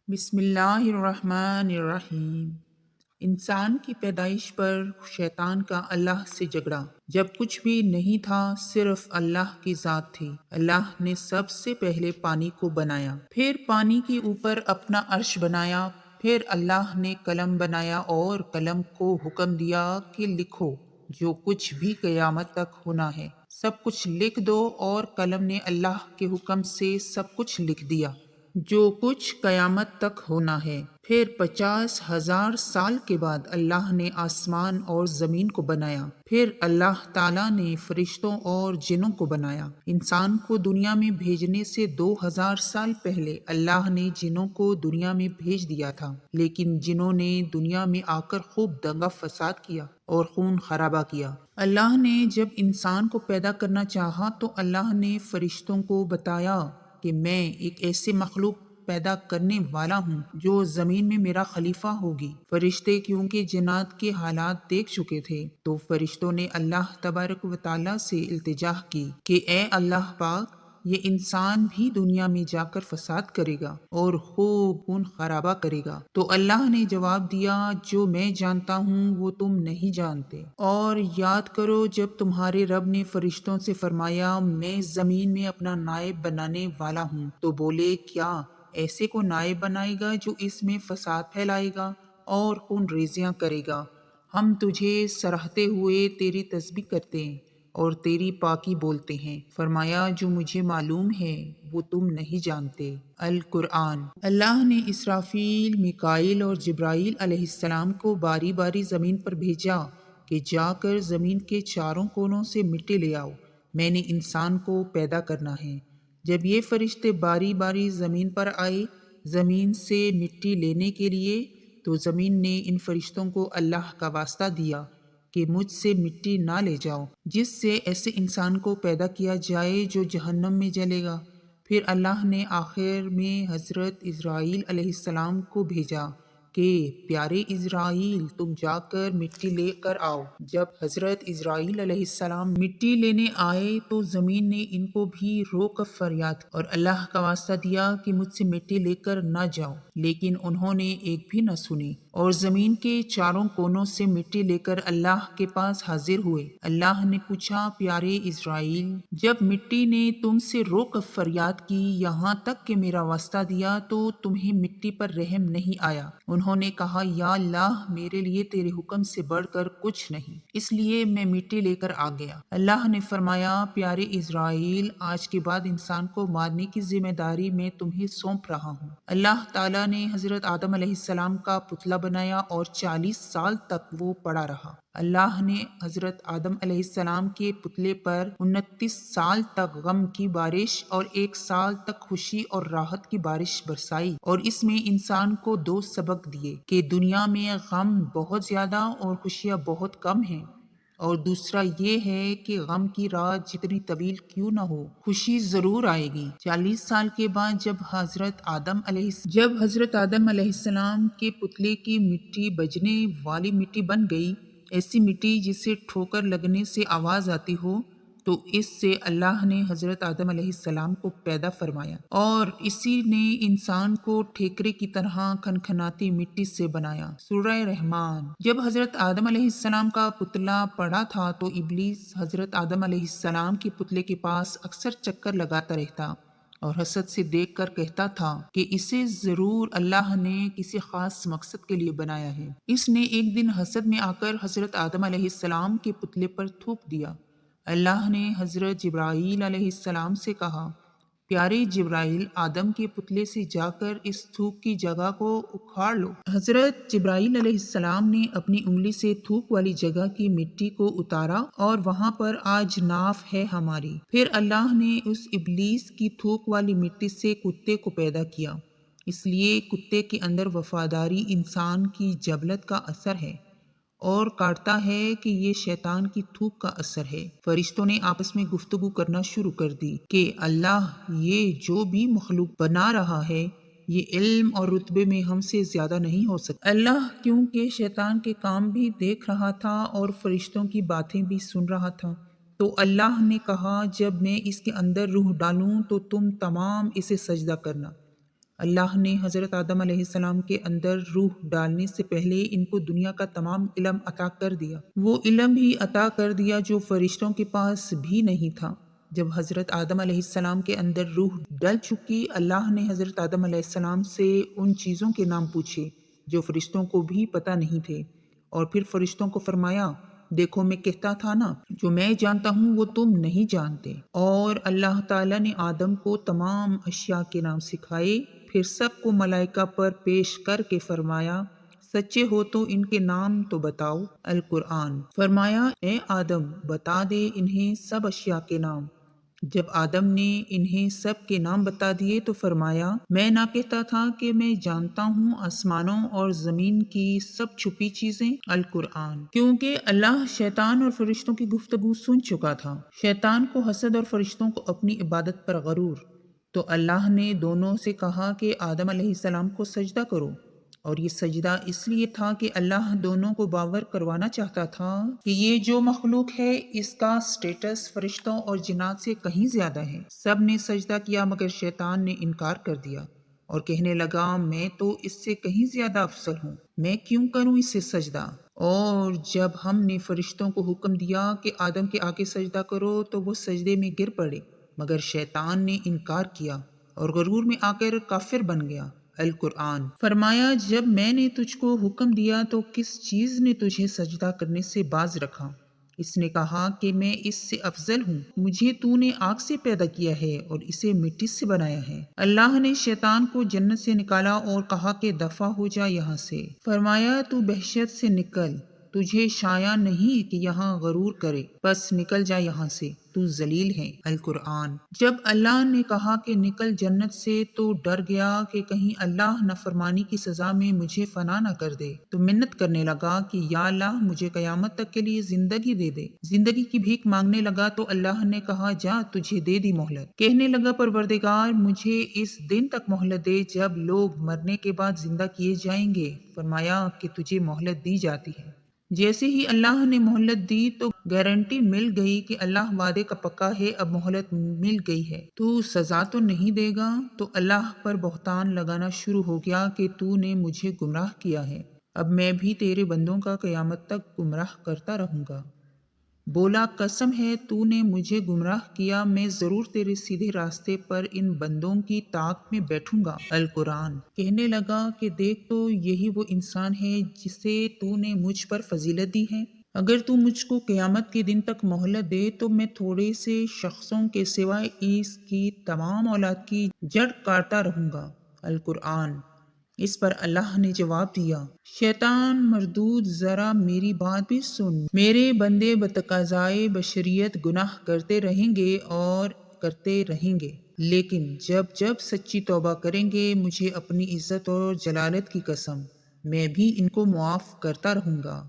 بسم اللہ الرحمن الرحیم۔ انسان کی پیدائش پر شیطان کا اللہ سے جھگڑا۔ جب کچھ بھی نہیں تھا، صرف اللہ کی ذات تھی۔ اللہ نے سب سے پہلے پانی کو بنایا، پھر پانی کے اوپر اپنا عرش بنایا، پھر اللہ نے قلم بنایا اور قلم کو حکم دیا کہ لکھو جو کچھ بھی قیامت تک ہونا ہے، سب کچھ لکھ دو، اور قلم نے اللہ کے حکم سے سب کچھ لکھ دیا جو کچھ قیامت تک ہونا ہے۔ پھر 50,000 سال کے بعد اللہ نے آسمان اور زمین کو بنایا۔ پھر اللہ تعالیٰ نے فرشتوں اور جنوں کو بنایا۔ انسان کو دنیا میں بھیجنے سے 2000 سال پہلے اللہ نے جنوں کو دنیا میں بھیج دیا تھا، لیکن جنوں نے دنیا میں آ کر خوب دنگا فساد کیا اور خون خرابہ کیا۔ اللہ نے جب انسان کو پیدا کرنا چاہا تو اللہ نے فرشتوں کو بتایا کہ میں ایک ایسے مخلوق پیدا کرنے والا ہوں جو زمین میں میرا خلیفہ ہوگی۔ فرشتے کیونکہ جنات کے حالات دیکھ چکے تھے تو فرشتوں نے اللہ تبارک و تعالیٰ سے التجا کی کہ اے اللہ پاک، یہ انسان بھی دنیا میں جا کر فساد کرے گا اور خوب خون خرابہ کرے گا۔ تو اللہ نے جواب دیا، جو میں جانتا ہوں وہ تم نہیں جانتے۔ اور یاد کرو جب تمہارے رب نے فرشتوں سے فرمایا میں زمین میں اپنا نائب بنانے والا ہوں، تو بولے کیا ایسے کو نائب بنائے گا جو اس میں فساد پھیلائے گا اور خون ریزیاں کرے گا؟ ہم تجھے سراہتے ہوئے تیری تسبیح کرتے ہیں اور تیری پاکی بولتے ہیں۔ فرمایا جو مجھے معلوم ہے وہ تم نہیں جانتے۔ القرآن۔ اللہ نے اسرافیل، میکائیل اور جبرائیل علیہ السلام کو باری باری زمین پر بھیجا کہ جا کر زمین کے چاروں کونوں سے مٹی لے آؤ، میں نے انسان کو پیدا کرنا ہے۔ جب یہ فرشتے باری باری زمین پر آئے زمین سے مٹی لینے کے لیے، تو زمین نے ان فرشتوں کو اللہ کا واسطہ دیا کہ مجھ سے مٹی نہ لے جاؤ، جس سے ایسے انسان کو پیدا کیا جائے جو جہنم میں جلے گا۔ پھر اللہ نے آخر میں حضرت اسرائیل علیہ السلام کو بھیجا کہ پیارے اسرائیل تم جا کر مٹی لے کر آؤ۔ جب حضرت اسرائیل علیہ السلام مٹی لینے آئے تو زمین نے ان کو بھی رو کر فریاد اور اللہ کا واسطہ دیا کہ مجھ سے مٹی لے کر نہ جاؤ، لیکن انہوں نے ایک بھی نہ سنی اور زمین کے چاروں کونوں سے مٹی لے کر اللہ کے پاس حاضر ہوئے۔ اللہ نے پوچھا پیارے اسرائیل، جب مٹی نے تم سے رو کر فریاد کی یہاں تک کہ میرا واسطہ دیا تو تمہیں مٹی پر رحم نہیں آیا؟ انہوں نے کہا یا اللہ میرے لیے تیرے حکم سے بڑھ کر کچھ نہیں، اس لیے میں مٹی لے کر آ گیا۔ اللہ نے فرمایا پیارے اسرائیل آج کے بعد انسان کو مارنے کی ذمہ داری میں تمہیں سونپ رہا ہوں۔ اللہ تعالیٰ نے حضرت آدم علیہ السلام کا پتلا بنایا اور 40 سال تک وہ پڑا رہا۔ اللہ نے حضرت آدم علیہ السلام کے پتلے پر 29 سال تک غم کی بارش اور 1 سال تک خوشی اور راحت کی بارش برسائی، اور اس میں انسان کو 2 سبق دیے کہ دنیا میں غم بہت زیادہ اور خوشیاں بہت کم ہیں، اور دوسرا یہ ہے کہ غم کی رات جتنی طویل کیوں نہ ہو خوشی ضرور آئے گی۔ 40 سال کے بعد جب حضرت آدم علیہ السلام کے پتلے کی مٹی بجنے والی مٹی بن گئی، ایسی مٹی جسے ٹھوکر لگنے سے آواز آتی ہو، تو اس سے اللہ نے حضرت آدم علیہ السلام کو پیدا فرمایا، اور اسی نے انسان کو ٹھیکرے کی طرح کھنکھناتی مٹی سے بنایا۔ سورہ رحمان۔ جب حضرت آدم علیہ السلام کا پتلا پڑا تھا تو ابلیس حضرت آدم علیہ السلام کے پتلے کے پاس اکثر چکر لگاتا رہتا اور حسد سے دیکھ کر کہتا تھا کہ اسے ضرور اللہ نے کسی خاص مقصد کے لیے بنایا ہے۔ اس نے ایک دن حسد میں آ کر حضرت آدم علیہ السلام کے پتلے پر تھوک دیا۔ اللہ نے حضرت جبرائیل علیہ السلام سے کہا پیارے جبرائیل آدم کے پتلے سے جا کر اس تھوک کی جگہ کو اکھاڑ لو۔ حضرت جبرائیل علیہ السلام نے اپنی انگلی سے تھوک والی جگہ کی مٹی کو اتارا اور وہاں پر آج ناف ہے ہماری۔ پھر اللہ نے اس ابلیس کی تھوک والی مٹی سے کتے کو پیدا کیا، اس لیے کتے کے اندر وفاداری انسان کی جبلت کا اثر ہے اور کاٹتا ہے کہ یہ شیطان کی تھوک کا اثر ہے۔ فرشتوں نے آپس میں گفتگو کرنا شروع کر دی کہ اللہ یہ جو بھی مخلوق بنا رہا ہے یہ علم اور رتبے میں ہم سے زیادہ نہیں ہو سکتا۔ اللہ کیونکہ شیطان کے کام بھی دیکھ رہا تھا اور فرشتوں کی باتیں بھی سن رہا تھا، تو اللہ نے کہا جب میں اس کے اندر روح ڈالوں تو تم تمام اسے سجدہ کرنا۔ اللہ نے حضرت آدم علیہ السلام کے اندر روح ڈالنے سے پہلے ان کو دنیا کا تمام علم عطا کر دیا، وہ علم بھی عطا کر دیا جو فرشتوں کے پاس بھی نہیں تھا۔ جب حضرت آدم علیہ السلام کے اندر روح ڈل چکی، اللہ نے حضرت آدم علیہ السلام سے ان چیزوں کے نام پوچھے جو فرشتوں کو بھی پتہ نہیں تھے، اور پھر فرشتوں کو فرمایا، دیکھو میں کہتا تھا نا، جو میں جانتا ہوں وہ تم نہیں جانتے۔ اور اللہ تعالیٰ نے آدم کو تمام اشیاء کے نام سکھائے، پھر سب کو ملائکہ پر پیش کر کے فرمایا، سچے ہو تو ان کے نام تو بتاؤ۔ القرآن۔ فرمایا، اے آدم بتا دے انہیں سب اشیاء کے نام۔ جب آدم نے انہیں سب کے نام بتا دیے تو فرمایا، میں نہ کہتا تھا کہ میں جانتا ہوں آسمانوں اور زمین کی سب چھپی چیزیں۔ القرآن۔ کیونکہ اللہ شیطان اور فرشتوں کی گفتگو سن چکا تھا۔ شیطان کو حسد اور فرشتوں کو اپنی عبادت پر غرور، تو اللہ نے دونوں سے کہا کہ آدم علیہ السلام کو سجدہ کرو، اور یہ سجدہ اس لیے تھا کہ اللہ دونوں کو باور کروانا چاہتا تھا کہ یہ جو مخلوق ہے اس کا سٹیٹس فرشتوں اور جنات سے کہیں زیادہ ہے۔ سب نے سجدہ کیا مگر شیطان نے انکار کر دیا اور کہنے لگا، میں تو اس سے کہیں زیادہ افضل ہوں، میں کیوں کروں اس سے سجدہ؟ اور جب ہم نے فرشتوں کو حکم دیا کہ آدم کے آگے سجدہ کرو تو وہ سجدے میں گر پڑے، مگر شیطان نے انکار کیا اور غرور میں آ کر کافر بن گیا۔ القرآن۔ فرمایا، جب میں نے تجھ کو حکم دیا تو کس چیز نے تجھے سجدہ کرنے سے باز رکھا؟ اس نے کہا کہ میں اس سے افضل ہوں، مجھے تو نے آگ سے پیدا کیا ہے اور اسے مٹی سے بنایا ہے۔ اللہ نے شیطان کو جنت سے نکالا اور کہا کہ دفع ہو جا یہاں سے۔ فرمایا، تو بحشت سے نکل، تجھے شایع نہیں کہ یہاں غرور کرے، بس نکل جا یہاں سے، تو ذلیل ہے۔ القرآن۔ جب اللہ نے کہا کہ نکل جنت سے تو ڈر گیا کہ کہیں اللہ نافرمانی کی سزا میں مجھے فنا نہ کر دے، تو منت کرنے لگا کہ یا اللہ مجھے قیامت تک کے لیے زندگی دے دے۔ زندگی کی بھیک مانگنے لگا تو اللہ نے کہا، جا تجھے دے دی مہلت۔ کہنے لگا، پروردگار مجھے اس دن تک مہلت دے جب لوگ مرنے کے بعد زندہ کیے جائیں گے۔ فرمایا کہ تجھے مہلت دی جاتی ہے۔ جیسے ہی اللہ نے مہلت دی تو گارنٹی مل گئی کہ اللہ وعدے کا پکا ہے، اب مہلت مل گئی ہے تو سزا تو نہیں دے گا، تو اللہ پر بہتان لگانا شروع ہو گیا کہ تو نے مجھے گمراہ کیا ہے، اب میں بھی تیرے بندوں کا قیامت تک گمراہ کرتا رہوں گا۔ بولا، قسم ہے تو نے مجھے گمراہ کیا، میں ضرور تیرے سیدھے راستے پر ان بندوں کی طاق میں بیٹھوں گا۔ القرآن۔ کہنے لگا کہ دیکھ تو یہی وہ انسان ہے جسے تو نے مجھ پر فضیلت دی ہے، اگر تو مجھ کو قیامت کے دن تک مہلت دے تو میں تھوڑے سے شخصوں کے سوائے اس کی تمام اولاد کی جڑ کاٹتا رہوں گا۔ القرآن۔ اس پر اللہ نے جواب دیا، شیطان مردود، ذرا میری بات بھی سن، میرے بندے بتقاضائے بشریت گناہ کرتے رہیں گے اور کرتے رہیں گے، لیکن جب سچی توبہ کریں گے، مجھے اپنی عزت اور جلالت کی قسم، میں بھی ان کو معاف کرتا رہوں گا۔